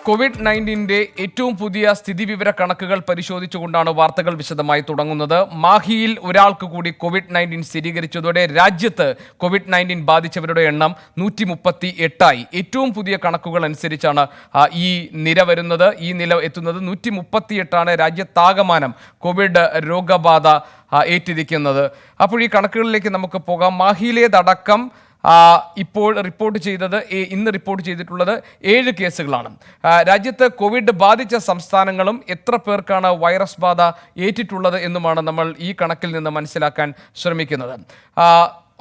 COVID-19 ഏറ്റവും പുതിയ സ്ഥിതിവിവര കണക്കുകൾ പരിശോധിച്ചുകൊണ്ടാണ് വാർത്തകൾ വിശദമായി തുടങ്ങുന്നത്. മാഹിയിൽ ഒരാൾക്ക് കൂടി കോവിഡ്-19 സ്ഥിരീകരിച്ചതോടെ രാജ്യത്ത് കോവിഡ്-19 ബാധിച്ചവരുടെ എണ്ണം 138ആയി. ഏറ്റവും പുതിയ കണക്കുകൾ അനുസരിച്ചാണ് ഈ നിര വരുന്നത്. ഈ നില എത്തുന്നത് 138ആണ് രാജ്യത്താകമാനം കോവിഡ് രോഗബാധ ഏറ്റിരിക്കുന്നത്. അപ്പോൾ ഈ കണക്കുകളിലേക്ക് നമുക്ക് പോകാം. മാഹിയിലേതടക്കം ഇപ്പോൾ ഇന്ന് റിപ്പോർട്ട് ചെയ്തിട്ടുള്ളത് 7 കേസുകളാണ്. രാജ്യത്ത് കോവിഡ് ബാധിച്ച സംസ്ഥാനങ്ങളും എത്ര പേർക്കാണ് വൈറസ് ബാധ ഏറ്റിട്ടുള്ളത് എന്നുമാണ് നമ്മൾ ഈ കണക്കിൽ നിന്ന് മനസ്സിലാക്കാൻ ശ്രമിക്കുന്നത്.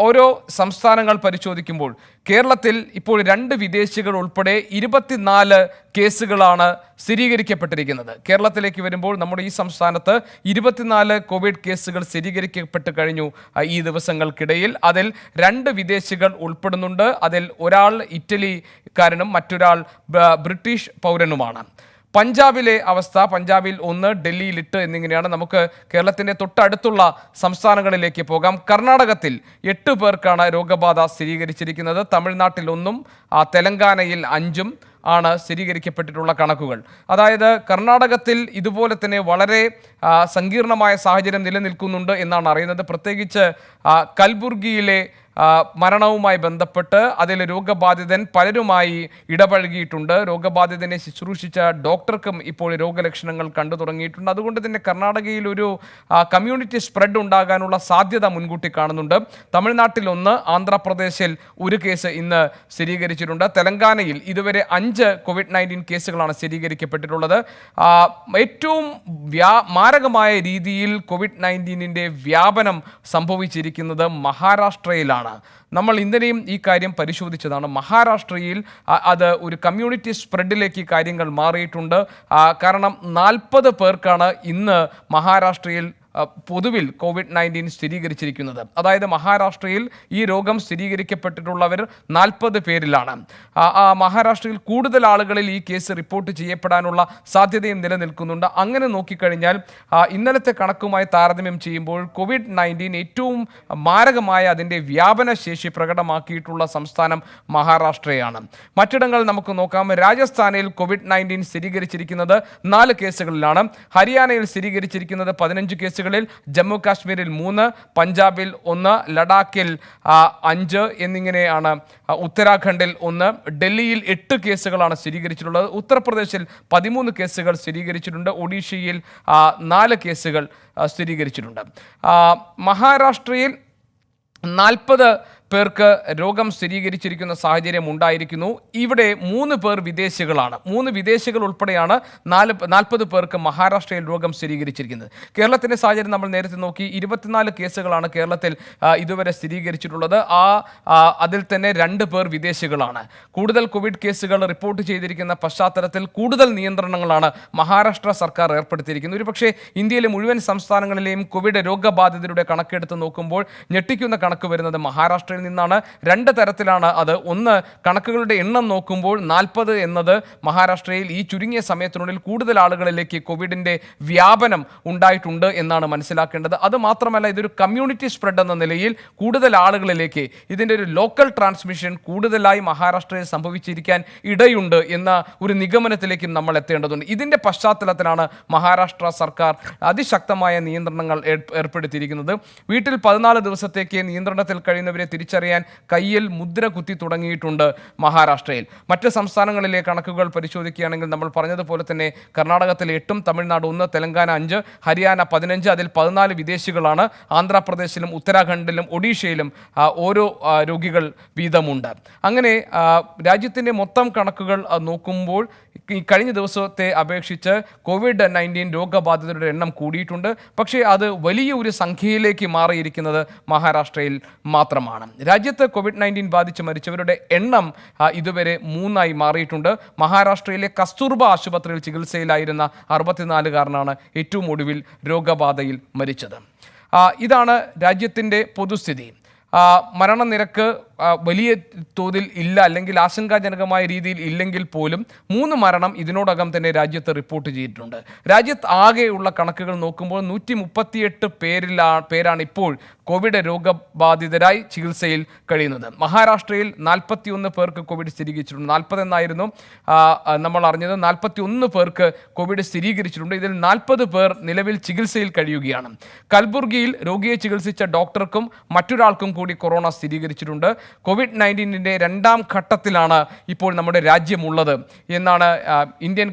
ഓരോ സംസ്ഥാനങ്ങൾ പരിശോധിക്കുമ്പോൾ കേരളത്തിൽ ഇപ്പോൾ 2 വിദേശികൾ ഉൾപ്പെടെ 24 കേസുകളാണ് സ്ഥിരീകരിക്കപ്പെട്ടിരിക്കുന്നത്. കേരളത്തിലേക്ക് വരുമ്പോൾ നമ്മുടെ ഈ സംസ്ഥാനത്ത് 24 കോവിഡ് കേസുകൾ സ്ഥിരീകരിക്കപ്പെട്ട് കഴിഞ്ഞു ഈ ദിവസങ്ങൾക്കിടയിൽ. അതിൽ 2 വിദേശികൾ ഉൾപ്പെടുന്നുണ്ട്. അതിൽ ഒരാൾ ഇറ്റലിക്കാരനും മറ്റൊരാൾ ബ്രിട്ടീഷ് പൗരനുമാണ്. പഞ്ചാബിലെ അവസ്ഥ, പഞ്ചാബിൽ 1, ഡൽഹിയിൽ 8 എന്നിങ്ങനെയാണ്. നമുക്ക് കേരളത്തിൻ്റെ തൊട്ടടുത്തുള്ള സംസ്ഥാനങ്ങളിലേക്ക് പോകാം. കർണാടകത്തിൽ 8 പേർക്കാണ് രോഗബാധ സ്ഥിരീകരിച്ചിരിക്കുന്നത്. തമിഴ്നാട്ടിൽ 1, തെലങ്കാനയിൽ 5 ആണ് സ്ഥിരീകരിക്കപ്പെട്ടിട്ടുള്ള കണക്കുകൾ. അതായത് കർണാടകത്തിൽ ഇതുപോലെ തന്നെ വളരെ സങ്കീർണമായ സാഹചര്യം നിലനിൽക്കുന്നുണ്ട് എന്നാണ് അറിയുന്നത്. പ്രത്യേകിച്ച് കൽബുർഗിയിലെ മരണവുമായി ബന്ധപ്പെട്ട് അതിൽ രോഗബാധിതൻ പലരുമായി ഇടപഴകിയിട്ടുണ്ട്. രോഗബാധിതനെ ശുശ്രൂഷിച്ച ഡോക്ടർക്കും ഇപ്പോൾ രോഗലക്ഷണങ്ങൾ കണ്ടു തുടങ്ങിയിട്ടുണ്ട്. അതുകൊണ്ട് തന്നെ കർണാടകയിൽ ഒരു കമ്മ്യൂണിറ്റി സ്പ്രെഡ് ഉണ്ടാകാനുള്ള സാധ്യത മുൻകൂട്ടി കാണുന്നുണ്ട്. തമിഴ്നാട്ടിൽ 1, ആന്ധ്രാപ്രദേശിൽ 1 കേസ് ഇന്ന് സ്ഥിരീകരിച്ചിട്ടുണ്ട്. തെലങ്കാനയിൽ ഇതുവരെ 5 കോവിഡ്-19 കേസുകളാണ് സ്ഥിരീകരിക്കപ്പെട്ടിട്ടുള്ളത്. ഏറ്റവും മാരകമായ രീതിയിൽ കോവിഡ്-19 വ്യാപനം സംഭവിച്ചിരിക്കുന്നത് മഹാരാഷ്ട്രയിലാണ്. നമ്മൾ ഇന്നലെയും ഈ കാര്യം പരിശോധിച്ചതാണ്. മഹാരാഷ്ട്രയിൽ അത് ഒരു കമ്മ്യൂണിറ്റി സ്പ്രെഡിലേക്ക് കാര്യങ്ങൾ മാറിയിട്ടുണ്ട്. കാരണം 40 പേർക്കാണ് ഇന്ന് മഹാരാഷ്ട്രയിൽ പൊതുവിൽ കോവിഡ്-19 സ്ഥിരീകരിച്ചിരിക്കുന്നത്. അതായത് മഹാരാഷ്ട്രയിൽ ഈ രോഗം സ്ഥിരീകരിക്കപ്പെട്ടിട്ടുള്ളവർ 40 പേരിലാണ്. മഹാരാഷ്ട്രയിൽ കൂടുതൽ ആളുകളിൽ ഈ കേസ് റിപ്പോർട്ട് ചെയ്യപ്പെടാനുള്ള സാധ്യതയും നിലനിൽക്കുന്നുണ്ട്. അങ്ങനെ നോക്കിക്കഴിഞ്ഞാൽ ഇന്നലത്തെ കണക്കുമായി താരതമ്യം ചെയ്യുമ്പോൾ കോവിഡ്-19 ഏറ്റവും മാരകമായ അതിൻ്റെ വ്യാപന ശേഷി പ്രകടമാക്കിയിട്ടുള്ള സംസ്ഥാനം മഹാരാഷ്ട്രയാണ്. മറ്റിടങ്ങൾ നമുക്ക് നോക്കാം. രാജസ്ഥാനിൽ കോവിഡ്-19 സ്ഥിരീകരിച്ചിരിക്കുന്നത് 4 കേസുകളിലാണ്. ഹരിയാനയിൽ സ്ഥിരീകരിച്ചിരിക്കുന്നത് 15 കേസുകൾ, ജമ്മു കാശ്മീരിൽ 3, പഞ്ചാബിൽ 1, ലഡാക്കിൽ 5 എന്നിങ്ങനെയാണ്. ഉത്തരാഖണ്ഡിൽ 1, ഡൽഹിയിൽ 8 കേസുകളാണ് സ്ഥിരീകരിച്ചിട്ടുള്ളത്. ഉത്തർപ്രദേശിൽ 13 കേസുകൾ സ്ഥിരീകരിച്ചിട്ടുണ്ട്. ഒഡീഷയിൽ 4 കേസുകൾ സ്ഥിരീകരിച്ചിട്ടുണ്ട്. മഹാരാഷ്ട്രയിൽ 40 പേർക്ക് രോഗം സ്ഥിരീകരിച്ചിരിക്കുന്ന സാഹചര്യം ഉണ്ടായിരിക്കുന്നു. ഇവിടെ 3 പേർ വിദേശികളാണ്. 3 വിദേശികൾ ഉൾപ്പെടെയാണ് 40 പേർക്ക് മഹാരാഷ്ട്രയിൽ രോഗം സ്ഥിരീകരിച്ചിരിക്കുന്നത്. കേരളത്തിൻ്റെ സാഹചര്യം നമ്മൾ നേരത്തെ നോക്കി. 24 കേസുകളാണ് കേരളത്തിൽ ഇതുവരെ സ്ഥിരീകരിച്ചിട്ടുള്ളത്. അതിൽ തന്നെ 2 പേർ വിദേശികളാണ്. കൂടുതൽ കോവിഡ് കേസുകൾ റിപ്പോർട്ട് ചെയ്തിരിക്കുന്ന പശ്ചാത്തലത്തിൽ കൂടുതൽ നിയന്ത്രണങ്ങളാണ് മഹാരാഷ്ട്ര സർക്കാർ ഏർപ്പെടുത്തിയിരിക്കുന്നത്. ഒരുപക്ഷെ ഇന്ത്യയിലെ മുഴുവൻ സംസ്ഥാനങ്ങളിലെയും കോവിഡ് രോഗബാധിതരുടെ കണക്കെടുത്ത് നോക്കുമ്പോൾ ഞെട്ടിക്കുന്ന കണക്ക് വരുന്നത് മഹാരാഷ്ട്രയിൽ നിന്നാണ്. 2 തരത്തിലാണ് അത്. ഒന്ന്, കണക്കുകളുടെ എണ്ണം നോക്കുമ്പോൾ 40 എന്നത് മഹാരാഷ്ട്രയിൽ ഈ ചുരുങ്ങിയ സമയത്തിനുള്ളിൽ കൂടുതൽ ആളുകളിലേക്ക് കോവിഡിൻ്റെ വ്യാപനം ഉണ്ടായിട്ടുണ്ട് എന്നാണ് മനസ്സിലാക്കേണ്ടത്. അത് മാത്രമല്ല, ഇതൊരു കമ്മ്യൂണിറ്റി സ്പ്രെഡ് എന്ന നിലയിൽ കൂടുതൽ ആളുകളിലേക്ക് ഇതിൻ്റെ ഒരു ലോക്കൽ ട്രാൻസ്മിഷൻ കൂടുതലായി മഹാരാഷ്ട്രയിൽ സംഭവിച്ചിരിക്കാൻ ഇടയുണ്ട് എന്ന ഒരു നിഗമനത്തിലേക്കും നമ്മൾ എത്തേണ്ടതുണ്ട്. ഇതിൻ്റെ പശ്ചാത്തലത്തിലാണ് മഹാരാഷ്ട്ര സർക്കാർ അതിശക്തമായ നിയന്ത്രണങ്ങൾ ഏർപ്പെടുത്തിയിരിക്കുന്നത്. വീട്ടിൽ 14 ദിവസത്തേക്ക് നിയന്ത്രണത്തിൽ കഴിയുന്നവരെ തിരിച്ചറിയാൻ കയ്യിൽ മുദ്ര കുത്തി തുടങ്ങിയിട്ടുണ്ട് മഹാരാഷ്ട്രയിൽ. മറ്റ് സംസ്ഥാനങ്ങളിലെ കണക്കുകൾ പരിശോധിക്കുകയാണെങ്കിൽ നമ്മൾ പറഞ്ഞതുപോലെ തന്നെ കർണാടകത്തിൽ 8, തമിഴ്നാട് 1, തെലങ്കാന 5, ഹരിയാന 15, അതിൽ 14 വിദേശികളാണ്. ആന്ധ്രാപ്രദേശിലും ഉത്തരാഖണ്ഡിലും ഒഡീഷയിലും ഓരോ രോഗികൾ വീതമുണ്ട്. അങ്ങനെ രാജ്യത്തിൻ്റെ മൊത്തം കണക്കുകൾ നോക്കുമ്പോൾ ഈ കഴിഞ്ഞ ദിവസത്തെ അപേക്ഷിച്ച് കോവിഡ്-19 രോഗബാധിതരുടെ എണ്ണം കൂടിയിട്ടുണ്ട്. പക്ഷേ അത് വലിയ ഒരു സംഖ്യയിലേക്ക് മാറിയിരിക്കുന്നത് മഹാരാഷ്ട്രയിൽ മാത്രമാണ്. രാജ്യത്ത് കോവിഡ്-19 ബാധിച്ച് മരിച്ചവരുടെ എണ്ണം ഇതുവരെ 3ആയി മാറിയിട്ടുണ്ട്. മഹാരാഷ്ട്രയിലെ കസ്തൂർബ ആശുപത്രിയിൽ ചികിത്സയിലായിരുന്ന 64-കാരനാണ് ഏറ്റവും ഒടുവിൽ രോഗബാധയിൽ മരിച്ചത്. ഇതാണ് രാജ്യത്തിൻ്റെ പൊതുസ്ഥിതി. മരണനിരക്ക് വലിയ തോതിൽ ഇല്ല, അല്ലെങ്കിൽ ആശങ്കാജനകമായ രീതിയിൽ ഇല്ലെങ്കിൽ പോലും 3 മരണം ഇതിനോടകം തന്നെ രാജ്യത്ത് റിപ്പോർട്ട് ചെയ്തിട്ടുണ്ട്. രാജ്യത്ത് ആകെയുള്ള കണക്കുകൾ നോക്കുമ്പോൾ 138 പേരാണ് ഇപ്പോൾ കോവിഡ് രോഗബാധിതരായി ചികിത്സയിൽ കഴിയുന്നത്. മഹാരാഷ്ട്രയിൽ 41 പേർക്ക് കോവിഡ് സ്ഥിരീകരിച്ചിട്ടുണ്ട്. 40 എന്നായിരുന്നു നമ്മൾ അറിഞ്ഞത്. 41 പേർക്ക് കോവിഡ് സ്ഥിരീകരിച്ചിട്ടുണ്ട്. ഇതിൽ 40 പേർ നിലവിൽ ചികിത്സയിൽ കഴിയുകയാണ്. കൽബുർഗിയിൽ രോഗിയെ ചികിത്സിച്ച ഡോക്ടർക്കും മറ്റൊരാൾക്കും കൂടി കൊറോണ സ്ഥിരീകരിച്ചിട്ടുണ്ട്. കോവിഡ്-19ന്റെ 2ാം ഘട്ടത്തിലാണ് ഇപ്പോൾ നമ്മുടെ രാജ്യമുള്ളത് എന്നാണ് Indian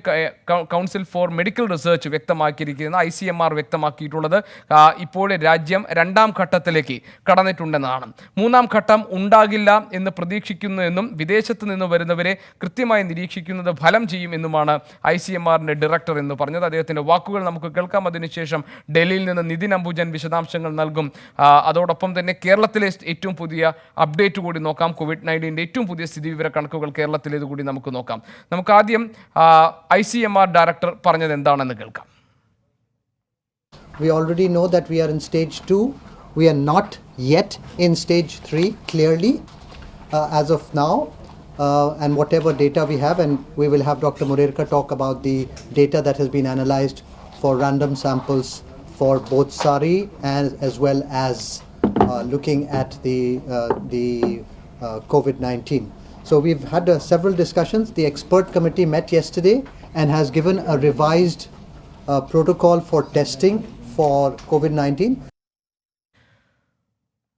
Council for Medical Research വ്യക്തമാക്കിയിരിക്കുന്നത്. ICMR വ്യക്തമാക്കിയിട്ടുള്ളത് ഇപ്പോൾ രാജ്യം 2ാം ഘട്ടത്തിലേക്ക് കടന്നിട്ടുണ്ടെന്നാണ്. 3ാം ഘട്ടം ഉണ്ടാകില്ല എന്ന് പ്രതീക്ഷിക്കുന്നുവെന്നും വിദേശത്ത് നിന്ന് വരുന്നവരെ കൃത്യമായി നിരീക്ഷിക്കുന്നത് ഫലം ചെയ്യുമെന്നുമാണ് ICMRന്റെ ഡയറക്ടർ എന്ന് പറഞ്ഞത്. അദ്ദേഹത്തിന്റെ വാക്കുകൾ നമുക്ക് കേൾക്കാം. അതിനുശേഷം ഡൽഹിയിൽ നിന്ന് നിതിൻ അംബുജൻ വിശദാംശങ്ങൾ നൽകും. അതോടൊപ്പം തന്നെ കേരളത്തിലെ ഏറ്റവും പുതിയ അപ്ഡേറ്റ് കൂടി നോക്കാം. കോവിഡ്-19ന്റെ ഏറ്റവും പുതിയ സ്ഥിതിവിവര കണക്കുകൾ കേരളത്തിലേത് കൂടി നമുക്ക് നോക്കാം. നമുക്ക് ആദ്യം ICMR ഡയറക്ടർ പറഞ്ഞത് എന്താണെന്ന് കേൾക്കാം. We already know that we are in stage 2. We are not yet in stage 3 clearly as of now. And whatever data we have, and we will have Dr. Murerka talk about the data that has been analyzed for random samples for both SARI and as well as looking at the COVID-19. So we've had several discussions. The expert committee met yesterday and has given a revised protocol for testing for COVID-19.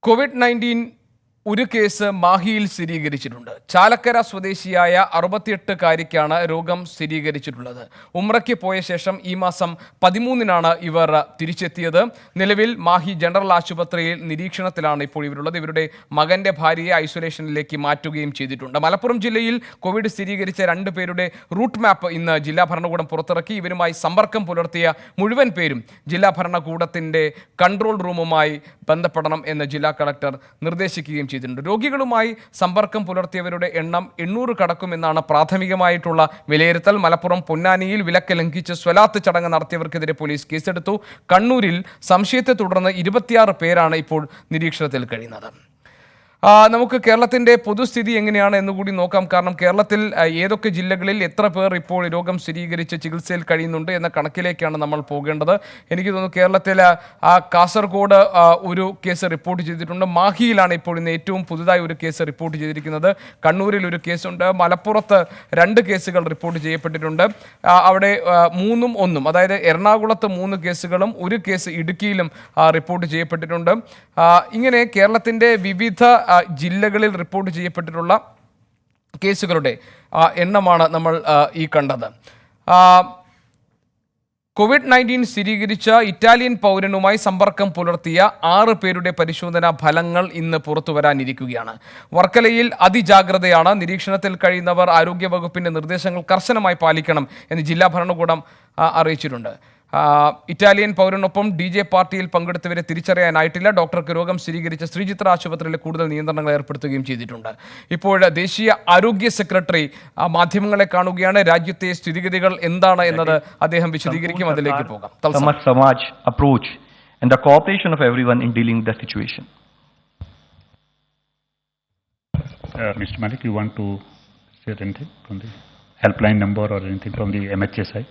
COVID-19 ഒരു case മാഹിയിൽ സ്ഥിരീകരിച്ചിട്ടുണ്ട്. ചാലക്കര സ്വദേശിയായ 68-കാരിക്കാണ് രോഗം സ്ഥിരീകരിച്ചിട്ടുള്ളത്. ഉംറയ്ക്ക് പോയ ശേഷം ഈ മാസം 13-നാണ് ഇവർ തിരിച്ചെത്തിയത്. നിലവിൽ മാഹി ജനറൽ ആശുപത്രിയിൽ നിരീക്ഷണത്തിലാണ് ഇപ്പോൾ ഇവരുള്ളത്. ഇവരുടെ മകന്റെ ഭാര്യയെ ഐസൊലേഷനിലേക്ക് മാറ്റുകയും ചെയ്തിട്ടുണ്ട്. മലപ്പുറം ജില്ലയിൽ കോവിഡ് സ്ഥിരീകരിച്ച 2 പേരുടെ റൂട്ട് മാപ്പ് ഇന്ന് ജില്ലാ ഭരണകൂടം പുറത്തിറക്കി. ഇവരുമായി സമ്പർക്കം പുലർത്തിയ മുഴുവൻ പേരും ജില്ലാ ഭരണകൂടത്തിന്റെ കൺട്രോൾ റൂമുമായി ബന്ധപ്പെടണം എന്ന് ജില്ലാ കളക്ടർ നിർദ്ദേശിക്കുകയും ചെയ്തിട്ടുണ്ട്. രോഗികളുമായി സമ്പർക്കം പുലർത്തിയവരുടെ എണ്ണം 800 കടക്കുമെന്നാണ് പ്രാഥമികമായിട്ടുള്ള വിലയിരുത്തൽ. മലപ്പുറം പൊന്നാനിയിൽ വിലക്ക് ലംഘിച്ച് സ്വലാത്ത് ചടങ്ങ് നടത്തിയവർക്കെതിരെ പോലീസ് കേസെടുത്തു. കണ്ണൂരിൽ സംശയത്തെ തുടർന്ന് 26 പേരാണ് ഇപ്പോൾ നിരീക്ഷണത്തിൽ കഴിയുന്നത്. നമുക്ക് കേരളത്തിൻ്റെ പൊതുസ്ഥിതി എങ്ങനെയാണ് എന്നുകൂടി നോക്കാം. കാരണം കേരളത്തിൽ ഏതൊക്കെ ജില്ലകളിൽ എത്ര പേർ ഇപ്പോൾ രോഗം സ്ഥിരീകരിച്ച് ചികിത്സയിൽ കഴിയുന്നുണ്ട് എന്ന കണക്കിലേക്കാണ് നമ്മൾ പോകേണ്ടത്. എനിക്ക് തോന്നുന്നു കേരളത്തിൽ കാസർഗോഡ് ഒരു കേസ് റിപ്പോർട്ട് ചെയ്തിട്ടുണ്ട്. മാഹിയിലാണ് ഇപ്പോൾ ഇന്ന് ഏറ്റവും പുതുതായി ഒരു കേസ് റിപ്പോർട്ട് ചെയ്തിരിക്കുന്നത്. കണ്ണൂരിൽ ഒരു കേസുണ്ട്. മലപ്പുറത്ത് 2 കേസുകൾ റിപ്പോർട്ട് ചെയ്യപ്പെട്ടിട്ടുണ്ട്. അവിടെ 3ഉം 1ഉം, അതായത് എറണാകുളത്ത് 3 കേസുകളും 1 കേസ് ഇടുക്കിയിലും റിപ്പോർട്ട് ചെയ്യപ്പെട്ടിട്ടുണ്ട്. ഇങ്ങനെ കേരളത്തിൻ്റെ വിവിധ ജില്ലകളിൽ റിപ്പോർട്ട് ചെയ്യപ്പെട്ടിട്ടുള്ള കേസുകളുടെ എണ്ണമാണ് നമ്മൾ ഈ കണ്ടത്. കോവിഡ്-19 സ്ഥിരീകരിച്ച ഇറ്റാലിയൻ പൗരനുമായി സമ്പർക്കം പുലർത്തിയ 6 പേരുടെ പരിശോധനാ ഫലങ്ങൾ ഇന്ന് പുറത്തു വരാനിരിക്കുകയാണ്. വർക്കലയിൽ അതിജാഗ്രതയാണ്. നിരീക്ഷണത്തിൽ കഴിയുന്നവർ ആരോഗ്യവകുപ്പിന്റെ നിർദ്ദേശങ്ങൾ കർശനമായി പാലിക്കണം എന്ന് ജില്ലാ ഭരണകൂടം അറിയിച്ചിട്ടുണ്ട്. ഇറ്റാലിയൻ പൗരനൊപ്പം DJ പാർട്ടിയിൽ പങ്കെടുത്തവരെ തിരിച്ചറിയാനായിട്ടില്ല. ഡോക്ടർക്ക് രോഗം സ്ഥിരീകരിച്ച ശ്രീചിത്ര ആശുപത്രിയിൽ കൂടുതൽ നിയന്ത്രണങ്ങൾ ഏർപ്പെടുത്തുകയും ചെയ്തിട്ടുണ്ട്. ഇപ്പോൾ ദേശീയ ആരോഗ്യ സെക്രട്ടറി മാധ്യമങ്ങളെ കാണുകയാണ്. രാജ്യത്തെ സ്ഥിതിഗതികൾ എന്താണ് എന്നത് അദ്ദേഹം വിശദീകരിക്കും. അതിലേക്ക് പോകാം. Samaj approach and the cooperation of everyone in dealing with the situation. Mr. Malik, you want to say anything from the helpline number or anything from the MHSI?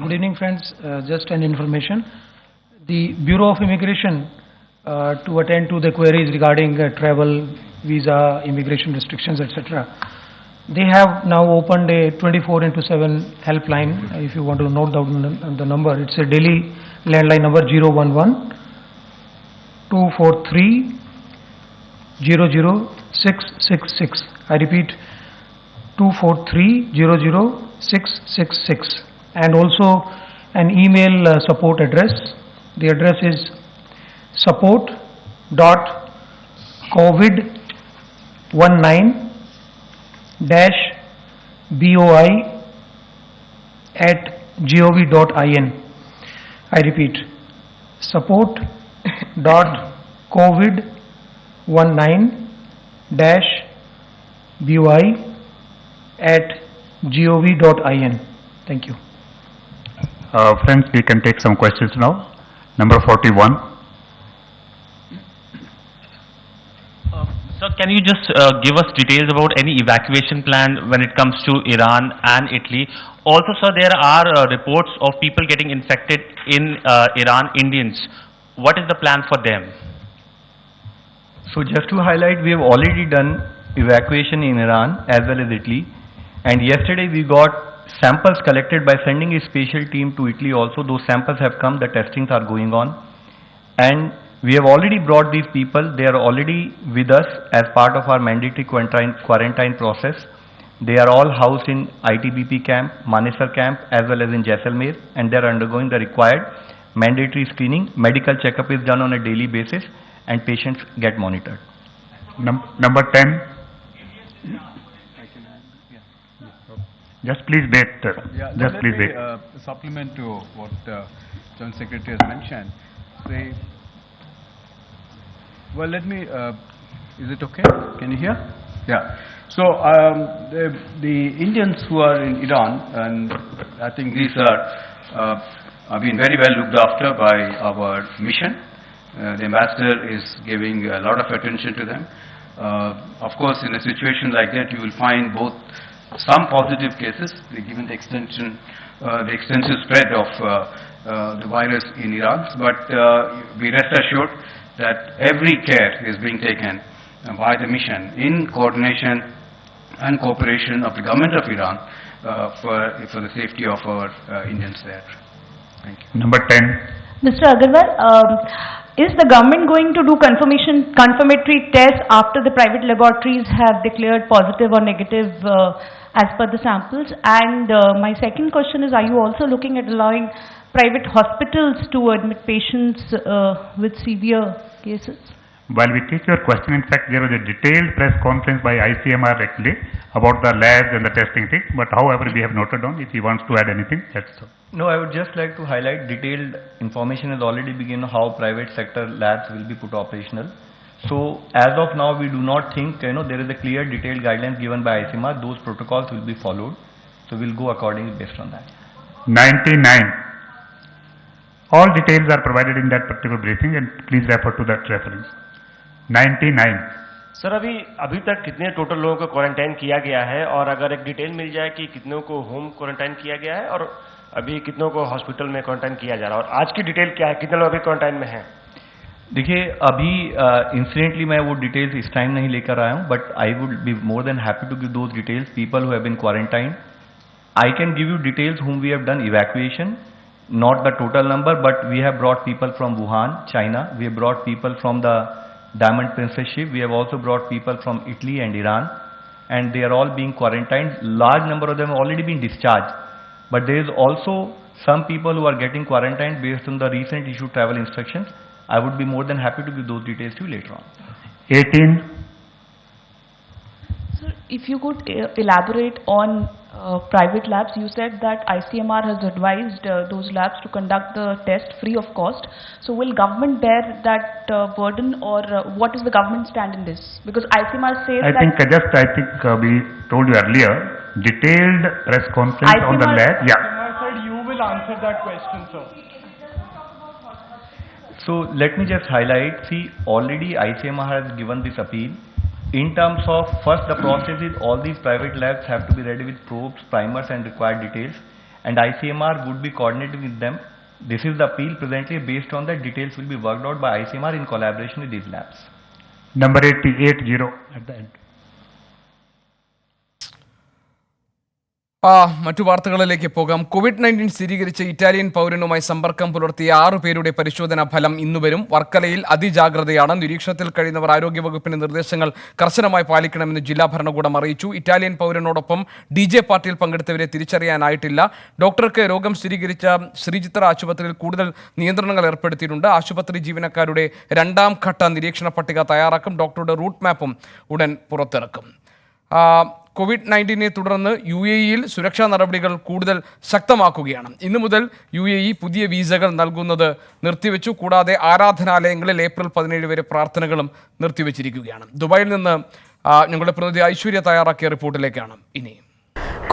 Good evening, friends. Just an information. The Bureau of Immigration, to attend to the queries regarding travel, visa, immigration restrictions, etc., they have now opened a 24/7 helpline. If you want to note down the number, it's a Delhi landline number 011-243-00666. I repeat, 243-00666. And also an email support address. The address is support.covid19-boi@gov.in. I repeat, support.covid19-boi@gov.in. Thank you. Friends, we can take some questions now. Number 41. Sir, can you just give us details about any evacuation plan when it comes to Iran and Italy? Also, sir, there are reports of people getting infected in Iran, Indians what is the plan for them? So just to highlight, we have already done evacuation in Iran as well as Italy, and yesterday we got samples collected by sending a special team to Italy also. Those samples have come, the testings are going on, and we have already brought these people. They are already with us as part of our mandatory quarantine process. They are all housed in ITBP camp, Manesar camp as well as in Jaisalmer, and they are undergoing the required mandatory screening. Medical checkup is done on a daily basis and patients get monitored. Number 10. Just please wait. Just please wait. Supplement to what Joint Secretary has mentioned. Well, let me. Is it okay? Can you hear? Yeah. So the Indians who are in Iran, and I think these are been very well looked after by our mission. The ambassador is giving a lot of attention to them. Of course, in a situation like that, you will find both some positive cases, given the extensive spread of the virus in Iran. But be rest assured that every care is being taken by the mission in coordination and cooperation of the government of Iran for the safety of our Indians there. Thank you. Number 10. Mr. Agarwal, is the government going to do confirmatory tests after the private laboratories have declared positive or negative as per the samples? And my second question is, are you also looking at allowing private hospitals to admit patients with severe cases? While we take your question, in fact, there was a detailed press conference by ICMR actually about the labs and the testing thing. But however, we have noted down. If he wants to add anything, that's so. No, I would just like to highlight detailed information has already begun how private sector labs will be put operational. So as of now, we do not think there is a clear detailed guidelines given by ICMR. Those protocols will be followed. So we'll go accordingly based on that. 99. All details are provided in that particular briefing, and please refer to that reference. 99. Sir अभी तक कितने total लोगों को quarantine किया गया है, और अगर एक डिटेल मिल जाए कि कितनों को होम क्वारंटाइन किया गया है और अभी कितनों को हॉस्पिटल में क्वारंटाइन किया जा रहा है, और आज की डिटेल क्या है, कितने लोग अभी क्वारंटाइन में हैं? देखिए, अभी इंसिडेंटली मैं वो डिटेल्स इस टाइम नहीं लेकर आया हूँ, but I would be more than happy to give those details. People who have been quarantine, I can give you details whom we have done evacuation, not the total number, but we have brought people from Wuhan, China. We have brought people from the Diamond Princess ship. We have also brought people from Italy and Iran, and they are all being quarantined. Large number of them have already been discharged, but there is also some people who are getting quarantined based on the recent issued travel instructions. I would be more than happy to give those details to you later on. 18. Sir, if you could elaborate on private labs. You said that ICMR has advised those labs to conduct the test free of cost. So will government bear that burden, or what is the government stand in this? Because ICMR says I think we told you earlier, detailed press conference on the lab. Yeah. ICMR said you will answer that question, sir. So let me just highlight, see, already ICMR has given this appeal. In terms of, first the process is all these private labs have to be ready with probes, primers and required details, and ICMR would be coordinating with them. This is the appeal presently. Based on that, details will be worked out by ICMR in collaboration with these labs. Number 80 at the end. മറ്റു വാർത്തകളിലേക്ക് പോകാം. COVID-19 സ്ഥിരീകരിച്ച Italian പൗരനുമായി സമ്പർക്കം പുലർത്തിയ 6 പേരുടെ പരിശോധനാ ഫലം ഇന്നു വരും. വർക്കലയിൽ അതിജാഗ്രതയാണ്. നിരീക്ഷണത്തിൽ കഴിയുന്നവർ ആരോഗ്യവകുപ്പിന്റെ നിർദ്ദേശങ്ങൾ കർശനമായി പാലിക്കണമെന്ന് ജില്ലാ ഭരണകൂടം അറിയിച്ചു. ഇറ്റാലിയൻ പൗരനോടൊപ്പം DJ പാർട്ടിയിൽ പങ്കെടുത്തവരെ തിരിച്ചറിയാനായിട്ടില്ല. ഡോക്ടർക്ക് രോഗം സ്ഥിരീകരിച്ച ശ്രീചിത്ര ആശുപത്രിയിൽ കൂടുതൽ നിയന്ത്രണങ്ങൾ ഏർപ്പെടുത്തിയിട്ടുണ്ട്. ആശുപത്രി ജീവനക്കാരുടെ 2ാം ഘട്ട നിരീക്ഷണ പട്ടിക തയ്യാറാക്കും. ഡോക്ടറുടെ റൂട്ട് മാപ്പും ഉടൻ പുറത്തിറക്കും. COVID-19 തുടർന്ന് UAE-യിൽ സുരക്ഷാ നടപടികൾ കൂടുതൽ ശക്തമാക്കുകയാണ്. ഇന്നു മുതൽ UAE പുതിയ വീസകൾ നൽകുന്നത് നിർത്തിവെച്ചു. കൂടാതെ ആരാധനാലയങ്ങളിൽ ഏപ്രിൽ 17 വരെ പ്രാർത്ഥനകളും നിർത്തിവെച്ചിരിക്കുകയാണ്. ദുബായിൽ നിന്ന് ഞങ്ങളുടെ പ്രതിനിധി ഐശ്വര്യ തയ്യാറാക്കിയ റിപ്പോർട്ടിലേക്കാണ് ഇനി.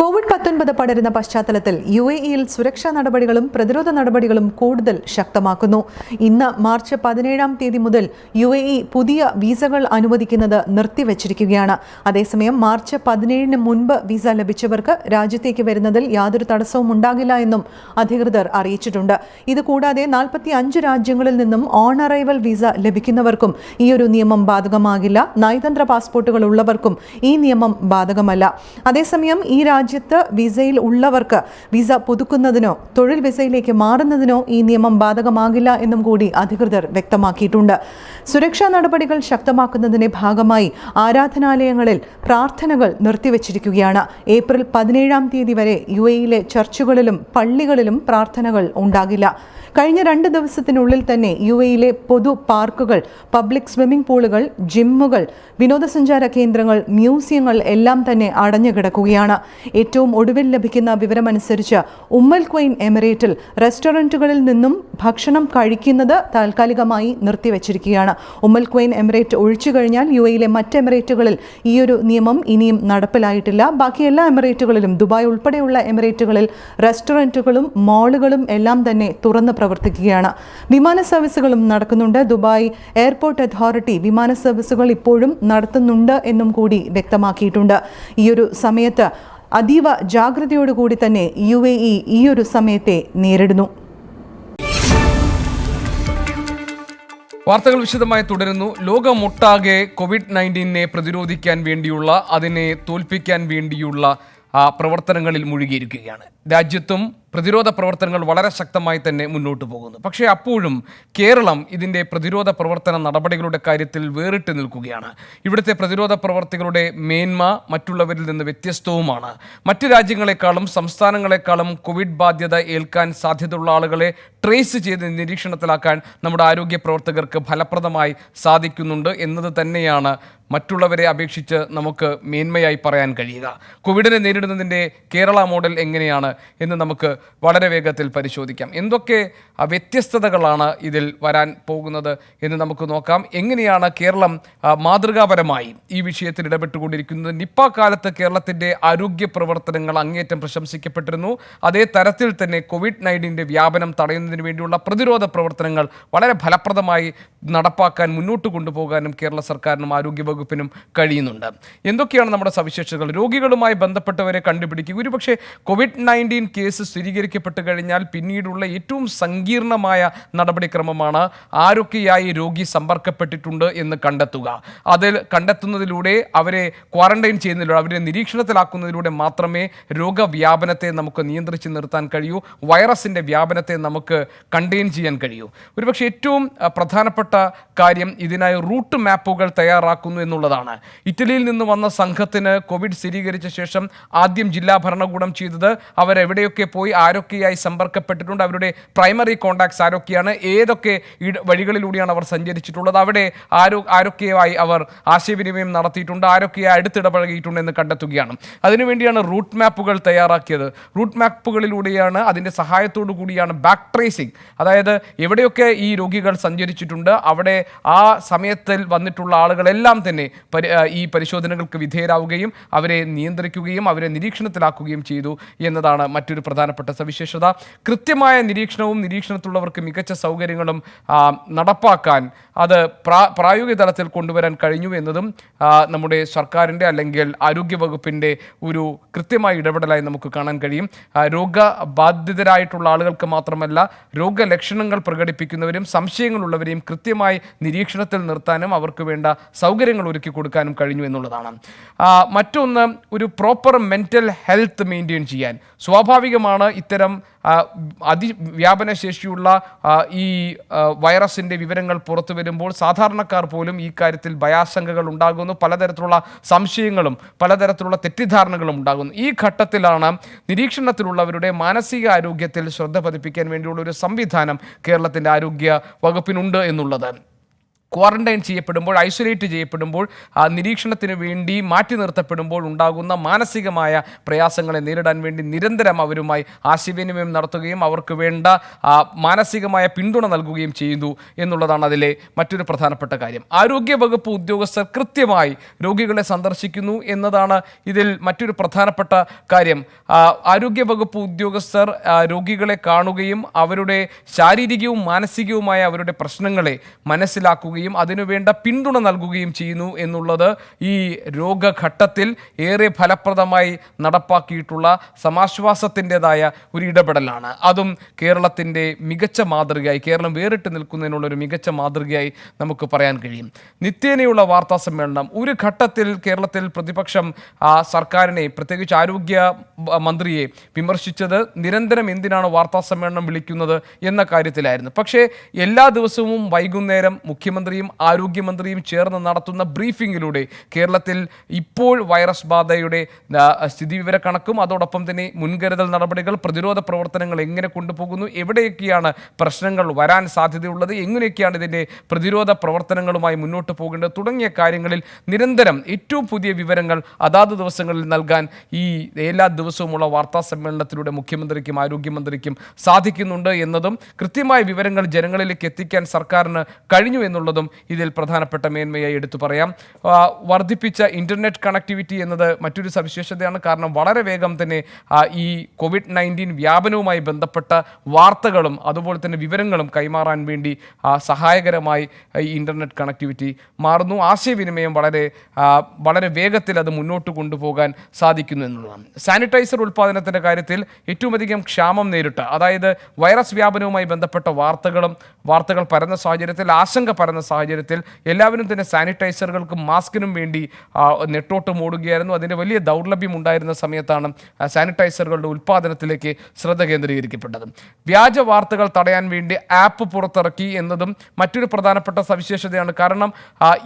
കോവിഡ് COVID-19 പടരുന്ന പശ്ചാത്തലത്തിൽ UAE-യിൽ സുരക്ഷാ നടപടികളും പ്രതിരോധ നടപടികളും കൂടുതൽ ശക്തമാക്കുന്നു. ഇന്ന് മാർച്ച് 17-ാം തീയതി മുതൽ UAE പുതിയ വീസകൾ അനുവദിക്കുന്നത് നിർത്തിവച്ചിരിക്കുകയാണ്. അതേസമയം മാർച്ച് 17-ന് മുൻപ് വീസ ലഭിച്ചവർക്ക് രാജ്യത്തേക്ക് വരുന്നതിൽ യാതൊരു തടസ്സവും ഉണ്ടാകില്ല എന്നും അധികൃതർ അറിയിച്ചിട്ടുണ്ട്. ഇതുകൂടാതെ 45 രാജ്യങ്ങളിൽ നിന്നും ഓൺ അറൈവൽ വീസ ലഭിക്കുന്നവർക്കും ഈ ഒരു നിയമം ബാധകമാകില്ല. നയതന്ത്ര പാസ്പോർട്ടുകൾ ഉള്ളവർക്കും ഈ നിയമം ബാധകമല്ല. അതേസമയം ഈ രാജ്യത്ത് വിസയിൽ ഉള്ളവർക്ക് വിസ പുതുക്കുന്നതിനോ തൊഴിൽ വിസയിലേക്ക് മാറുന്നതിനോ ഈ നിയമം ബാധകമാകില്ല എന്നും കൂടി അധികൃതർ വ്യക്തമാക്കിയിട്ടുണ്ട്. സുരക്ഷാ നടപടികൾ ശക്തമാക്കുന്നതിന്റെ ഭാഗമായി ആരാധനാലയങ്ങളിൽ പ്രാർത്ഥനകൾ നിർത്തിവച്ചിരിക്കുകയാണ്. ഏപ്രിൽ 17-ാം തീയതി വരെ UAE-യിലെ ചർച്ചുകളിലും പള്ളികളിലും പ്രാർത്ഥനകൾ ഉണ്ടാകില്ല. കഴിഞ്ഞ 2 ദിവസത്തിനുള്ളിൽ തന്നെ UAE-യിലെ പൊതു പാർക്കുകൾ, പബ്ലിക് സ്വിമ്മിംഗ് പൂളുകൾ, ജിമ്മുകൾ, വിനോദസഞ്ചാര കേന്ദ്രങ്ങൾ, മ്യൂസിയങ്ങൾ എല്ലാം തന്നെ അടഞ്ഞുകിടക്കുകയാണ്. ഏറ്റവും ഒടുവിൽ ലഭിക്കുന്ന വിവരമനുസരിച്ച് ഉമ്മൽ ക്വൈൻ എമിറേറ്റിൽ റെസ്റ്റോറൻറ്റുകളിൽ നിന്നും ഭക്ഷണം കഴിക്കുന്നത് താൽക്കാലികമായി നിർത്തിവച്ചിരിക്കുകയാണ്. ഉമ്മൽ ക്വൈൻ എമിറേറ്റ് ഒഴിച്ചു കഴിഞ്ഞാൽ UAE-യിലെ മറ്റ് എമിറേറ്റുകളിൽ ഈ ഒരു നിയമം ഇനിയും നടപ്പിലായിട്ടില്ല. ബാക്കി എല്ലാ എമിറേറ്റുകളിലും, ദുബായ് ഉൾപ്പെടെയുള്ള എമിറേറ്റുകളിൽ റെസ്റ്റോറൻറ്റുകളും മാളുകളും എല്ലാം തന്നെ തുറന്ന് പ്രവർത്തിക്കുകയാണ്. വിമാന സർവീസുകളും നടക്കുന്നുണ്ട്. ദുബായ് എയർപോർട്ട് അതോറിറ്റി വിമാന സർവീസുകൾ ഇപ്പോഴും നടത്തുന്നുണ്ട് എന്നും കൂടി വ്യക്തമാക്കിയിട്ടുണ്ട്. ഈ ഒരു സമയത്ത് അതീവ ജാഗ്രതയോടുകൂടി തന്നെ UAE ഈ ഒരു സമയത്തെ നേരിടുന്നു. വാർത്തകൾ വിശദമായി തുടരുന്നു. ലോകമൊട്ടാകെ COVID-19 പ്രതിരോധിക്കാൻ വേണ്ടിയുള്ള, അതിനെ തോൽപ്പിക്കാൻ വേണ്ടിയുള്ള പ്രവർത്തനങ്ങളിൽ മുഴുകിയിരിക്കുകയാണ്. രാജ്യത്തും പ്രതിരോധ പ്രവർത്തനങ്ങൾ വളരെ ശക്തമായി തന്നെ മുന്നോട്ട് പോകുന്നു. പക്ഷേ അപ്പോഴും കേരളം ഇതിൻ്റെ പ്രതിരോധ പ്രവർത്തന നടപടികളുടെ കാര്യത്തിൽ വേറിട്ട് നിൽക്കുകയാണ്. ഇവിടുത്തെ പ്രതിരോധ പ്രവർത്തികളുടെ മേന്മ മറ്റുള്ളവരിൽ നിന്ന് വ്യത്യസ്തവുമാണ്. മറ്റ് രാജ്യങ്ങളെക്കാളും സംസ്ഥാനങ്ങളെക്കാളും കോവിഡ് ബാധ്യത ഏൽക്കാൻ സാധ്യതയുള്ള ആളുകളെ ട്രേസ് ചെയ്ത് നിരീക്ഷണത്തിലാക്കാൻ നമ്മുടെ ആരോഗ്യ പ്രവർത്തകർക്ക് ഫലപ്രദമായി സാധിക്കുന്നുണ്ട് എന്നത് തന്നെയാണ് മറ്റുള്ളവരെ അപേക്ഷിച്ച് നമുക്ക് മേന്മയായി പറയാൻ കഴിയുക. കോവിഡിനെ നേരിടുന്നതിൻ്റെ കേരള മോഡൽ എങ്ങനെയാണ് എന്ന് നമുക്ക് വളരെ വേഗത്തിൽ പരിശോധിക്കാം. എന്തൊക്കെ വ്യത്യസ്തതകളാണ് ഇതിൽ വരാൻ പോകുന്നത് എന്ന് നമുക്ക് നോക്കാം. എങ്ങനെയാണ് കേരളം മാതൃകാപരമായി ഈ വിഷയത്തിൽ ഇടപെട്ടുകൊണ്ടിരിക്കുന്നത്? നിപ്പ കാലത്ത് കേരളത്തിൻ്റെ ആരോഗ്യ പ്രവർത്തനങ്ങൾ അങ്ങേയറ്റം പ്രശംസിക്കപ്പെട്ടിരുന്നു. അതേ തരത്തിൽ തന്നെ COVID-19 വ്യാപനം തടയുന്നതിന് വേണ്ടിയുള്ള പ്രതിരോധ പ്രവർത്തനങ്ങൾ വളരെ ഫലപ്രദമായി നടപ്പാക്കാൻ, മുന്നോട്ട് കൊണ്ടുപോകാനും കേരള സർക്കാരിനും ആരോഗ്യ വകുപ്പിനും കഴിയുന്നുണ്ട്. എന്തൊക്കെയാണ് നമ്മുടെ സവിശേഷതകൾ? രോഗികളുമായി ബന്ധപ്പെട്ടവരെ കണ്ടുപിടിക്കുക. ഒരുപക്ഷെ COVID-19 കേസ് സ്ഥിരീകരിക്കപ്പെട്ട് കഴിഞ്ഞാൽ പിന്നീടുള്ള ഏറ്റവും സങ്കീർണമായ നടപടിക്രമമാണ് ആരൊക്കെയായി രോഗി സമ്പർക്കപ്പെട്ടിട്ടുണ്ട് എന്ന് കണ്ടെത്തുക. അതിൽ കണ്ടെത്തുന്നതിലൂടെ അവരെ ക്വാറന്റൈൻ ചെയ്യുന്നതിലൂടെ, അവരെ നിരീക്ഷണത്തിലാക്കുന്നതിലൂടെ മാത്രമേ രോഗവ്യാപനത്തെ നമുക്ക് നിയന്ത്രിച്ച് നിർത്താൻ കഴിയൂ, വൈറസിൻ്റെ വ്യാപനത്തെ നമുക്ക് കണ്ടെയ്ൻ ചെയ്യാൻ കഴിയൂ. ഒരുപക്ഷെ ഏറ്റവും പ്രധാനപ്പെട്ട കാര്യം ഇതിനായി റൂട്ട് മാപ്പുകൾ തയ്യാറാക്കുന്നു എന്നുള്ളതാണ്. ഇറ്റലിയിൽ നിന്ന് വന്ന സംഘത്തിന് കോവിഡ് സ്ഥിരീകരിച്ച ശേഷം ആദ്യം ജില്ലാ ഭരണകൂടം ചെയ്തത് അവരെവിടെയൊക്കെ പോയി ആരൊക്കെയായി സമ്പർക്കപ്പെട്ടിട്ടുണ്ട്, അവരുടെ പ്രൈമറി കോണ്ടാക്ട്സ് ആരൊക്കെയാണ്, ഏതൊക്കെ വഴികളിലൂടെയാണ് അവർ സഞ്ചരിച്ചിട്ടുള്ളത്, അവിടെ ആരൊക്കെയായി അവർ ആശയവിനിമയം നടത്തിയിട്ടുണ്ട്, ആരൊക്കെയായി അടുത്തിടപഴകിയിട്ടുണ്ട് എന്ന് കണ്ടെത്തുകയാണ്. അതിനുവേണ്ടിയാണ് റൂട്ട് മാപ്പുകൾ തയ്യാറാക്കിയത്. റൂട്ട് മാപ്പുകളിലൂടെയാണ്, അതിൻ്റെ സഹായത്തോടു കൂടിയാണ് ബാക്ക് ട്രേസിംഗ്, അതായത് എവിടെയൊക്കെ ഈ രോഗികൾ സഞ്ചരിച്ചിട്ടുണ്ട് അവിടെ ആ സമയത്തിൽ വന്നിട്ടുള്ള ആളുകളെല്ലാം തന്നെ ഈ പരിശോധനകൾക്ക് വിധേയരാവുകയും അവരെ നിയന്ത്രിക്കുകയും അവരെ നിരീക്ഷണത്തിലാക്കുകയും ചെയ്തു എന്നതാണ് മറ്റൊരു പ്രധാനപ്പെട്ട സവിശേഷത. കൃത്യമായ നിരീക്ഷണവും നിരീക്ഷണത്തിലുള്ളവർക്ക് മികച്ച സൗകര്യങ്ങളും നടപ്പാക്കാൻ അത് പ്രായോഗിക തലത്തിൽ കൊണ്ടുവരാൻ കഴിഞ്ഞു എന്നതും നമ്മുടെ സർക്കാരിൻ്റെ അല്ലെങ്കിൽ ആരോഗ്യവകുപ്പിൻ്റെ ഒരു കൃത്യമായ ഇടപെടലായി നമുക്ക് കാണാൻ കഴിയും. രോഗബാധിതരായിട്ടുള്ള ആളുകൾക്ക് മാത്രമല്ല, രോഗലക്ഷണങ്ങൾ പ്രകടിപ്പിക്കുന്നവരും സംശയങ്ങളുള്ളവരെയും കൃത്യമായി നിരീക്ഷണത്തിൽ നിർത്താനും അവർക്ക് വേണ്ട സൗകര്യങ്ങൾ ഒരുക്കി കൊടുക്കാനും കഴിഞ്ഞു എന്നുള്ളതാണ്. മറ്റൊന്ന്, ഒരു പ്രോപ്പർ മെൻ്റൽ ഹെൽത്ത് മെയിൻറ്റെയിൻ ചെയ്യാൻ. സ്വാഭാവികമാണ് ഇത്തരം അതിവ്യാപന ശേഷിയുള്ള ഈ വൈറസിൻ്റെ വിവരങ്ങൾ പുറത്തു വരുമ്പോൾ സാധാരണക്കാർ പോലും ഈ കാര്യത്തിൽ ഭയാശങ്കകൾ ഉണ്ടാകുന്നു, പലതരത്തിലുള്ള സംശയങ്ങളും പലതരത്തിലുള്ള തെറ്റിദ്ധാരണകളും ഉണ്ടാകുന്നു. ഈ ഘട്ടത്തിലാണ് നിരീക്ഷണത്തിലുള്ളവരുടെ മാനസിക ആരോഗ്യത്തിൽ ശ്രദ്ധ പതിപ്പിക്കാൻ വേണ്ടിയുള്ള ഒരു സംവിധാനം കേരളത്തിൻ്റെ ആരോഗ്യ വകുപ്പിനുണ്ട് എന്നുള്ളത്. ക്വാറന്റൈൻ ചെയ്യപ്പെടുമ്പോൾ, ഐസൊലേറ്റ് ചെയ്യപ്പെടുമ്പോൾ, നിരീക്ഷണത്തിന് വേണ്ടി മാറ്റി നിർത്തപ്പെടുമ്പോൾ ഉണ്ടാകുന്ന മാനസികമായ പ്രയാസങ്ങളെ നേരിടാൻ വേണ്ടി നിരന്തരം അവരുമായി ആശയവിനിമയം നടത്തുകയും അവർക്ക് വേണ്ട മാനസികമായ പിന്തുണ നൽകുകയും ചെയ്യുന്നു എന്നുള്ളതാണ് അതിലെ മറ്റൊരു പ്രധാനപ്പെട്ട കാര്യം. ആരോഗ്യവകുപ്പ് ഉദ്യോഗസ്ഥർ കൃത്യമായി രോഗികളെ സന്ദർശിക്കുന്നു എന്നതാണ് ഇതിൽ മറ്റൊരു പ്രധാനപ്പെട്ട കാര്യം. ആരോഗ്യവകുപ്പ് ഉദ്യോഗസ്ഥർ രോഗികളെ കാണുകയും അവരുടെ ശാരീരികവും മാനസികവുമായ അവരുടെ പ്രശ്നങ്ങളെ മനസ്സിലാക്കുകയും അതിനുവേണ്ട പിന്തുണ നൽകുകയും ചെയ്യുന്നു എന്നുള്ളത് ഈ രോഗഘട്ടത്തിൽ ഏറെ ഫലപ്രദമായി നടപ്പാക്കിയിട്ടുള്ള സമാശ്വാസത്തിൻ്റെതായ ഒരു ഇടപെടലാണ്. അതും കേരളത്തിൻ്റെ മികച്ച മാതൃകയായി, കേരളം വേറിട്ട് നിൽക്കുന്നതിനുള്ളൊരു മികച്ച മാതൃകയായി നമുക്ക് പറയാൻ കഴിയും. നിത്യേനയുള്ള വാർത്താ സമ്മേളനം. ഒരു ഘട്ടത്തിൽ കേരളത്തിൽ പ്രതിപക്ഷം സർക്കാരിനെ, പ്രത്യേകിച്ച് ആരോഗ്യ മന്ത്രിയെ വിമർശിച്ചത് നിരന്തരം എന്തിനാണ് വാർത്താ സമ്മേളനം വിളിക്കുന്നത് എന്ന കാര്യത്തിലായിരുന്നു. പക്ഷേ എല്ലാ ദിവസവും വൈകുന്നേരം മുഖ്യമന്ത്രിയും ആരോഗ്യമന്ത്രിയും ചേർന്ന് നടത്തുന്ന ബ്രീഫിങ്ങിലൂടെ കേരളത്തിൽ ഇപ്പോൾ വൈറസ് ബാധയുടെ സ്ഥിതിവിവര കണക്കും അതോടൊപ്പം തന്നെ മുൻകരുതൽ നടപടികൾ, പ്രതിരോധ പ്രവർത്തനങ്ങൾ എങ്ങനെ കൊണ്ടുപോകുന്നു, എവിടെയൊക്കെയാണ് പ്രശ്നങ്ങൾ വരാൻ സാധ്യതയുള്ളത്, എങ്ങനെയൊക്കെയാണ് ഇതിൻ്റെ പ്രതിരോധ പ്രവർത്തനങ്ങളുമായി മുന്നോട്ട് പോകേണ്ടത് തുടങ്ങിയ കാര്യങ്ങളിൽ നിരന്തരം ഏറ്റവും പുതിയ വിവരങ്ങൾ അതാത് ദിവസങ്ങളിൽ നൽകാൻ ഈ എല്ലാ ദിവസവുമുള്ള വാർത്താ സമ്മേളനത്തിലൂടെ മുഖ്യമന്ത്രിക്കും ആരോഗ്യമന്ത്രിക്കും സാധിക്കുന്നുണ്ട് എന്നതും കൃത്യമായ വിവരങ്ങൾ ജനങ്ങളിലേക്ക് എത്തിക്കാൻ സർക്കാരിന് കഴിഞ്ഞു എന്നുള്ളതും ഇതിൽ പ്രധാനപ്പെട്ട മേന്മയായി എടുത്തു പറയാം. വർദ്ധിപ്പിച്ച ഇൻ്റർനെറ്റ് കണക്ടിവിറ്റി എന്നത് മറ്റൊരു സവിശേഷതയാണ്. കാരണം വളരെ വേഗം തന്നെ ഈ COVID-19 വ്യാപനവുമായി ബന്ധപ്പെട്ട വാർത്തകളും അതുപോലെ തന്നെ വിവരങ്ങളും കൈമാറാൻ വേണ്ടി സഹായകരമായി ഈ ഇൻ്റർനെറ്റ് കണക്ടിവിറ്റി മാറുന്നു. ആശയവിനിമയം വളരെ വേഗത്തിൽ അത് മുന്നോട്ട് കൊണ്ടുപോകാൻ സാധിക്കുന്നു എന്നുള്ളതാണ്. സാനിറ്റൈസർ ഉൽപ്പാദനത്തിൻ്റെ കാര്യത്തിൽ ഏറ്റവും അധികം ക്ഷാമം നേരിട്ട, അതായത് വൈറസ് വ്യാപനവുമായി ബന്ധപ്പെട്ട വാർത്തകൾ പരന്ന സാഹചര്യത്തിൽ, ആശങ്ക പരന്ന സാഹചര്യത്തിൽ എല്ലാവരും തന്നെ സാനിറ്റൈസറുകൾക്കും മാസ്കിനും വേണ്ടി നെട്ടോട്ട് ഓടുകയായിരുന്നു. അതിൻ്റെ വലിയ ദൗർലഭ്യം ഉണ്ടായിരുന്ന സമയത്താണ് സാനിറ്റൈസറുകളുടെ ഉൽപ്പാദനത്തിലേക്ക് ശ്രദ്ധ കേന്ദ്രീകരിക്കപ്പെട്ടത്. വ്യാജ വാർത്തകൾ തടയാൻ വേണ്ടി ആപ്പ് പുറത്തിറക്കി എന്നതും മറ്റൊരു പ്രധാനപ്പെട്ട സവിശേഷതയാണ്. കാരണം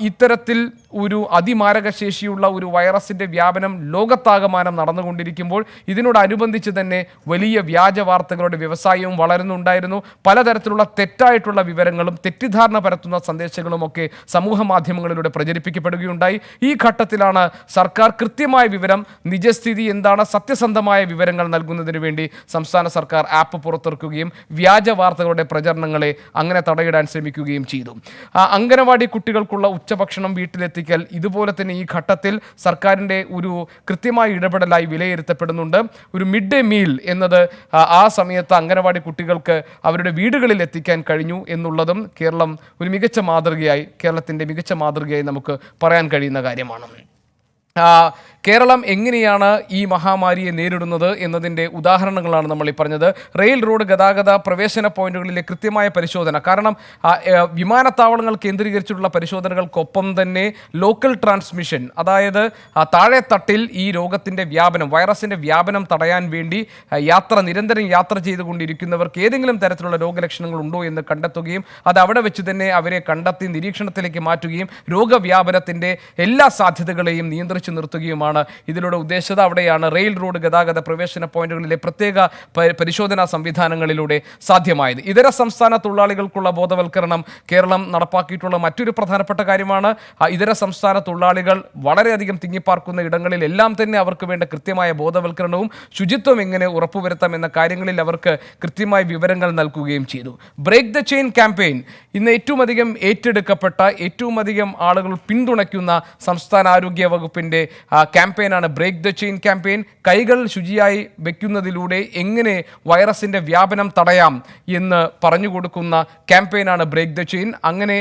ഇത്തരത്തിൽ ഒരു അതിമാരക ശേഷിയുള്ള ഒരു വൈറസിൻ്റെ വ്യാപനം ലോകത്താകമാനം നടന്നുകൊണ്ടിരിക്കുമ്പോൾ ഇതിനോടനുബന്ധിച്ച് തന്നെ വലിയ വ്യാജ വാർത്തകളുടെ വ്യവസായവും വളരുന്നുണ്ടായിരുന്നു. പലതരത്തിലുള്ള തെറ്റായിട്ടുള്ള വിവരങ്ങളും തെറ്റിദ്ധാരണ പരത്തുന്ന സന്ദേശങ്ങളുമൊക്കെ സമൂഹ മാധ്യമങ്ങളിലൂടെ പ്രചരിപ്പിക്കപ്പെടുകയുണ്ടായി. ഈ ഘട്ടത്തിലാണ് സർക്കാർ കൃത്യമായ വിവരം, നിജസ്ഥിതി എന്താണ്, സത്യസന്ധമായ വിവരങ്ങൾ നൽകുന്നതിന് വേണ്ടി സംസ്ഥാന സർക്കാർ ആപ്പ് പുറത്തിറക്കുകയും വ്യാജ വാർത്തകളുടെ പ്രചരണങ്ങളെ അങ്ങനെ തടയിടാൻ ശ്രമിക്കുകയും ചെയ്തു. അംഗനവാടി കുട്ടികൾക്കുള്ള ഉച്ചഭക്ഷണം വീട്ടിലെത്തിക്കൽ ഇതുപോലെ തന്നെ ഈ ഘട്ടത്തിൽ സർക്കാരിൻ്റെ ഒരു കൃത്യമായ ഇടപെടലായി വിലയിരുത്തപ്പെടുന്നുണ്ട്. ഒരു മിഡ് ഡേ മീൽ എന്നത് ആ സമയത്ത് അംഗനവാടി കുട്ടികൾക്ക് അവരുടെ വീടുകളിൽ എത്തിക്കാൻ കഴിഞ്ഞു എന്നുള്ളതും കേരളത്തിൻ്റെ മികച്ച മാതൃകയായി നമുക്ക് പറയാൻ കഴിയുന്ന കാര്യമാണ്. കേരളം എങ്ങനെയാണ് ഈ മഹാമാരിയെ നേരിടുന്നത് എന്നതിൻ്റെ ഉദാഹരണങ്ങളാണ് നമ്മൾ ഈ പറഞ്ഞത്. റെയിൽ, റോഡ് ഗതാഗത പ്രവേശന പോയിന്റുകളിലെ കൃത്യമായ പരിശോധന. കാരണം വിമാനത്താവളങ്ങൾ കേന്ദ്രീകരിച്ചിട്ടുള്ള പരിശോധനകൾക്കൊപ്പം തന്നെ ലോക്കൽ ട്രാൻസ്മിഷൻ, അതായത് താഴെത്തട്ടിൽ ഈ രോഗത്തിൻ്റെ വ്യാപനം, വൈറസിൻ്റെ വ്യാപനം തടയാൻ വേണ്ടി നിരന്തരം യാത്ര ചെയ്തുകൊണ്ടിരിക്കുന്നവർക്ക് ഏതെങ്കിലും തരത്തിലുള്ള രോഗലക്ഷണങ്ങൾ ഉണ്ടോ എന്ന് കണ്ടെത്തുകയും അത് അവിടെ വെച്ച് തന്നെ അവരെ കണ്ടെത്തി നിരീക്ഷണത്തിലേക്ക് മാറ്റുകയും രോഗവ്യാപനത്തിൻ്റെ എല്ലാ സാധ്യതകളെയും നിയന്ത്രിച്ചു നിർത്തുകയുമാണ് ഇതിലൂടെ ഉദ്ദേശിച്ചത്. അവിടെയാണ് റെയിൽ, റോഡ് ഗതാഗത പ്രവേശന പോയിന്റുകളിലെ പ്രത്യേക പരിശോധനാ സംവിധാനങ്ങളിലൂടെ സാധ്യമായത്. ഇതര സംസ്ഥാന തൊഴിലാളികൾക്കുള്ള ബോധവൽക്കരണം കേരളം നടപ്പാക്കിയിട്ടുള്ള മറ്റൊരു പ്രധാനപ്പെട്ട കാര്യമാണ്. ഇതര സംസ്ഥാന തൊഴിലാളികൾ വളരെയധികം തിങ്ങിപ്പാർക്കുന്ന ഇടങ്ങളിൽ എല്ലാം തന്നെ അവർക്ക് വേണ്ട കൃത്യമായ ബോധവൽക്കരണവും ശുചിത്വം എങ്ങനെ ഉറപ്പുവരുത്താം എന്ന കാര്യങ്ങളിൽ അവർക്ക് കൃത്യമായ വിവരങ്ങൾ നൽകുകയും ചെയ്തു. ബ്രേക്ക് ദ ചെയിൻ ക്യാമ്പയിൻ ഇന്ന് ഏറ്റവും അധികം ഏറ്റെടുക്കപ്പെട്ട, ഏറ്റവും അധികം ആളുകൾ പിന്തുണയ്ക്കുന്ന സംസ്ഥാന ആരോഗ്യ വകുപ്പിൻ്റെ ക്യാമ്പയിനാണ് ബ്രേക്ക് ദ ചെയിൻ ക്യാമ്പയിൻ. കൈകൾ ശുചിയായി വെക്കുന്നതിലൂടെ എങ്ങനെ വൈറസിൻ്റെ വ്യാപനം തടയാം എന്ന് പറഞ്ഞു കൊടുക്കുന്ന ക്യാമ്പയിനാണ് ബ്രേക്ക് ദ ചെയിൻ. അങ്ങനെ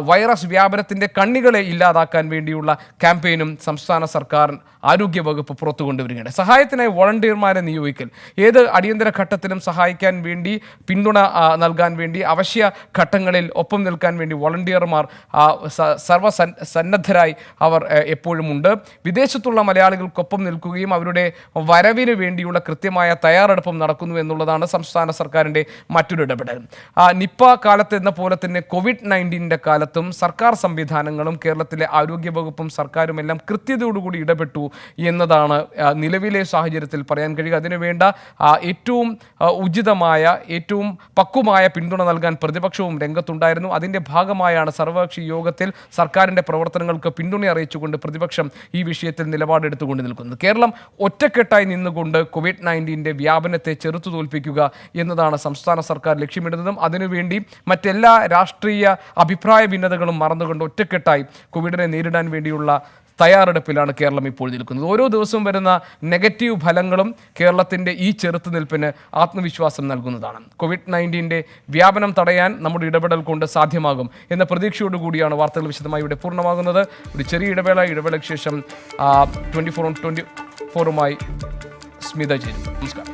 വൈറസ് വ്യാപനത്തിൻ്റെ കണ്ണികളെ ഇല്ലാതാക്കാൻ വേണ്ടിയുള്ള ക്യാമ്പയിനും സംസ്ഥാന സർക്കാർ ആരോഗ്യവകുപ്പ് പുറത്തു കൊണ്ടുവരികയാണ്. സഹായത്തിനായി വോളണ്ടിയർമാരെ നിയോഗിക്കൽ, ഏത് അടിയന്തര ഘട്ടത്തിലും സഹായിക്കാൻ വേണ്ടി, പിന്തുണ നൽകാൻ വേണ്ടി, അവശ്യ ഘട്ടങ്ങളിൽ ഒപ്പം നിൽക്കാൻ വേണ്ടി വോളണ്ടിയർമാർ സർവ്വസന്നദ്ധരായി അവർ എപ്പോഴും ഉണ്ട്. വിദേശത്തുള്ള മലയാളികൾക്കൊപ്പം നിൽക്കുകയും അവരുടെ വരവിന് വേണ്ടിയുള്ള കൃത്യമായ തയ്യാറെടുപ്പും നടക്കുന്നു എന്നുള്ളതാണ് സംസ്ഥാന സർക്കാരിൻ്റെ മറ്റൊരു ഇടപെടൽ. നിപ്പ കാലത്ത് എന്ന പോലെ തന്നെ COVID-19 കാലത്തും സർക്കാർ സംവിധാനങ്ങളും കേരളത്തിലെ ആരോഗ്യവകുപ്പും സർക്കാരും എല്ലാം കൃത്യതയോടുകൂടി ഇടപെട്ടു എന്നതാണ് നിലവിലെ സാഹചര്യത്തിൽ പറയാൻ കഴിയുക. അതിനുവേണ്ട ഏറ്റവും ഉചിതമായ ഏറ്റവും പക്വമായ പിന്തുണ നൽകാൻ പ്രതിപക്ഷവും രംഗത്തുണ്ടായിരുന്നു. അതിൻ്റെ ഭാഗമായാണ് സർവകക്ഷി യോഗത്തിൽ സർക്കാരിൻ്റെ പ്രവർത്തനങ്ങൾക്ക് പിന്തുണ അറിയിച്ചുകൊണ്ട് പ്രതിപക്ഷം ഈ വിഷയത്തിൽ നിലപാടെടുത്തുകൊണ്ട് നിൽക്കുന്നത്. കേരളം ഒറ്റക്കെട്ടായി നിന്നുകൊണ്ട് COVID-19 വ്യാപനത്തെ ചെറുത്തു തോൽപ്പിക്കുക എന്നതാണ് സംസ്ഥാന സർക്കാർ ലക്ഷ്യമിടുന്നതും. അതിനുവേണ്ടി മറ്റെല്ലാ രാഷ്ട്രീയ അഭിപ്രായ ഭിന്നതകളും മറന്നുകൊണ്ട് ഒറ്റക്കെട്ടായി കോവിഡിനെ നേരിടാൻ വേണ്ടിയുള്ള തയ്യാറെടുപ്പിലാണ് കേരളം ഇപ്പോൾ നിൽക്കുന്നത്. ഓരോ ദിവസവും വരുന്ന നെഗറ്റീവ് ഫലങ്ങളും കേരളത്തിൻ്റെ ഈ ചെറുത്തുനിൽപ്പിന് ആത്മവിശ്വാസം നൽകുന്നതാണ്. COVID-19 വ്യാപനം തടയാൻ നമ്മുടെ ഇടപെടൽ കൊണ്ട് സാധ്യമാകും എന്ന പ്രതീക്ഷയോടുകൂടിയാണ് വാർത്തകൾ വിശദമായി ഇവിടെ പൂർണ്ണമാകുന്നത്. ഒരു ചെറിയ ഇടവേളയ്ക്ക് ശേഷം 24/24 സ്മിത ചേരും. നമസ്കാരം.